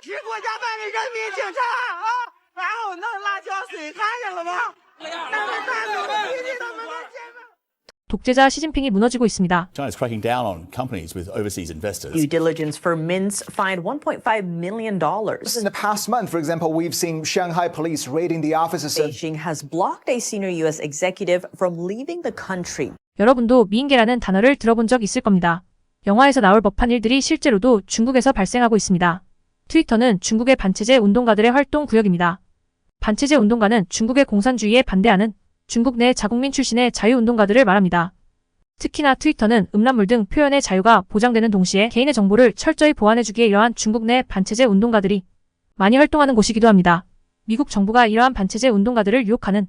是国家办的人民警察啊，然后弄辣椒水，看见了吗？他们大狗脾气他们的见吗？ 독재자 시진핑이 무너지고 있습니다. China's cracking down on companies with overseas investors. Due diligence for Mints fined $1.5 million. In the past month, for example, we've seen Shanghai police raiding the offices of Beijing has blocked a senior U.S. executive from leaving the country. 여러분도 미인계라는 단어를 들어본 적 있을 겁니다. 영화에서 나올 법한 일들이 실제로도 중국에서 발생하고 있습니다. 트위터는 중국의 반체제 운동가들의 활동 구역입니다. 반체제 운동가는 중국의 공산주의에 반대하는 중국 내 자국민 출신의 자유운동가들을 말합니다. 특히나 트위터는 음란물 등 표현의 자유가 보장되는 동시에 개인의 정보를 철저히 보안해주기에 이러한 중국 내 반체제 운동가들이 많이 활동하는 곳이기도 합니다. 미국 정부가 이러한 반체제 운동가들을 유혹하는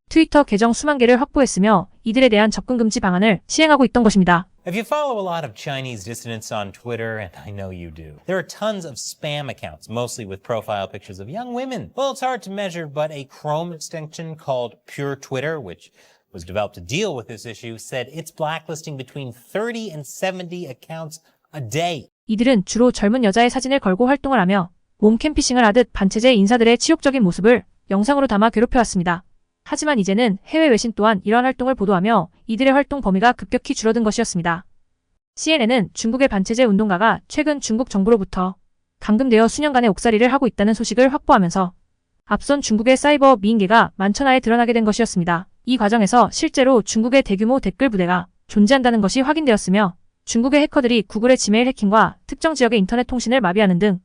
트위터 계정 수만 개를 확보했으며 이들에 대한 접근 금지 방안을 시행하고 있던 것입니다. If you follow a lot of Chinese dissidents on Twitter, and I know you do, there are tons of spam accounts, mostly with profile pictures of young women. Well, it's hard to measure, but a Chrome extension called Pure Twitter, which was developed to deal with this issue, said it's blacklisting between 30 and 70 accounts a day. 이들은 주로 젊은 여자의 사진을 걸고 활동을 하며 몸캠피싱을 하듯 반체제 인사들의 치욕적인 모습을 영상으로 담아 괴롭혀왔습니다. 하지만 이제는 해외 외신 또한 이러한 활동을 보도하며 이들의 활동 범위가 급격히 줄어든 것이었습니다. CNN은 중국의 반체제 운동가가 최근 중국 정부로부터 감금되어 수년간의 옥살이를 하고 있다는 소식을 확보하면서 앞선 중국의 사이버 미인계가 만천하에 드러나게 된 것이었습니다. 이 과정에서 실제로 중국의 대규모 댓글 부대가 존재한다는 것이 확인되었으며 중국의 해커들이 구글의 지메일 해킹과 특정 지역의 인터넷 통신을 마비하는 등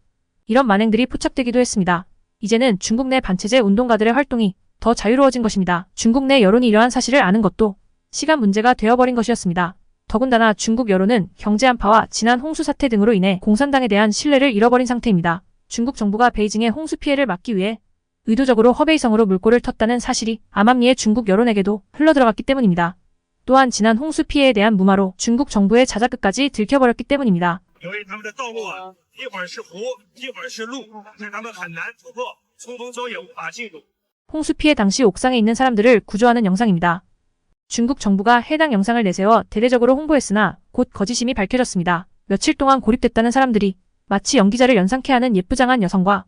이런 만행들이 포착되기도 했습니다. 이제는 중국 내 반체제 운동가들의 활동이 더 자유로워진 것입니다. 중국 내 여론이 이러한 사실을 아는 것도 시간 문제가 되어버린 것이었습니다. 더군다나 중국 여론은 경제 한파와 지난 홍수 사태 등으로 인해 공산당에 대한 신뢰를 잃어버린 상태입니다. 중국 정부가 베이징의 홍수 피해를 막기 위해 의도적으로 허베이성으로 물꼬를 텄다는 사실이 암암리에 중국 여론에게도 흘러들어갔기 때문입니다. 또한 지난 홍수 피해에 대한 무마로 중국 정부의 자작극까지 들켜버렸기 때문입니다. 由于他们的道路一会儿是湖，一会儿是路，使他们很难突破，冲锋舟也无法进入。 홍수 피해 당시 옥상에 있는 사람들을 구조하는 영상입니다. 중국 정부가 해당 영상을 내세워 대대적으로 홍보했으나 곧 거짓임이 밝혀졌습니다. 며칠 동안 고립됐다는 사람들이 마치 연기자를 연상케 하는 예쁘장한 여성과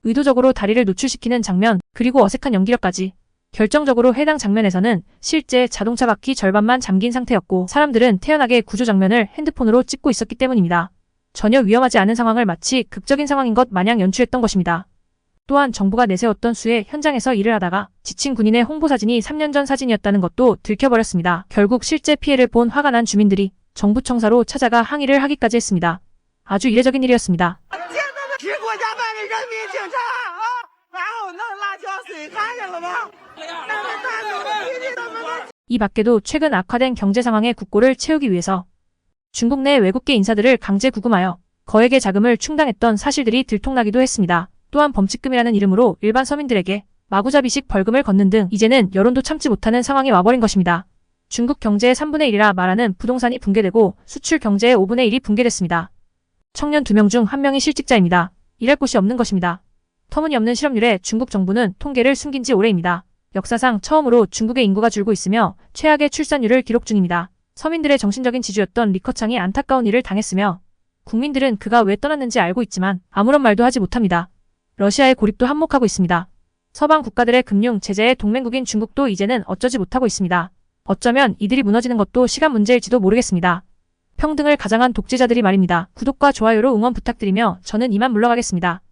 의도적으로 다리를 노출시키는 장면, 그리고 어색한 연기력까지. 결정적으로 해당 장면에서는 실제 자동차 바퀴 절반만 잠긴 상태였고 사람들은 태연하게 구조 장면을 핸드폰으로 찍고 있었기 때문입니다. 전혀 위험하지 않은 상황을 마치 극적인 상황인 것 마냥 연출했던 것입니다. 또한 정부가 내세웠던 수의 현장에서 일을 하다가 지친 군인의 홍보사진이 3년 전 사진이었다는 것도 들켜버렸습니다. 결국 실제 피해를 본 화가 난 주민들이 정부 청사로 찾아가 항의를 하기까지 했습니다. 아주 이례적인 일이었습니다. 是国家办的人民警察啊，然后弄辣椒水，看见了吗？他们大狗脾气他们的。 이 밖에도 최근 악화된 경제 상황의 국고를 채우기 위해서 중국 내 외국계 인사들을 강제 구금하여 거액의 자금을 충당했던 사실들이 들통나기도 했습니다. 또한 범칙금이라는 이름으로 일반 서민들에게 마구잡이식 벌금을 걷는 등 이제는 여론도 참지 못하는 상황이 와버린 것입니다. 중국 경제의 3분의 1이라 말하는 부동산이 붕괴되고 수출 경제의 5분의 1이 붕괴됐습니다. 청년 2명 중 1명이 실직자입니다. 일할 곳이 없는 것입니다. 터무니없는 실업률에 중국 정부는 통계를 숨긴 지 오래입니다. 역사상 처음으로 중국의 인구가 줄고 있으며 최악의 출산율을 기록 중입니다. 서민들의 정신적인 지주였던 리커창이 안타까운 일을 당했으며 국민들은 그가 왜 떠났는지 알고 있지만 아무런 말도 하지 못합니다. 러시아의 고립도 한몫하고 있습니다. 서방 국가들의 금융 제재의 동맹국인 중국도 이제는 어쩌지 못하고 있습니다. 어쩌면 이들이 무너지는 것도 시간 문제일지도 모르겠습니다. 평등을 가장한 독재자들이 말입니다. 구독과 좋아요로 응원 부탁드리며 저는 이만 물러가겠습니다.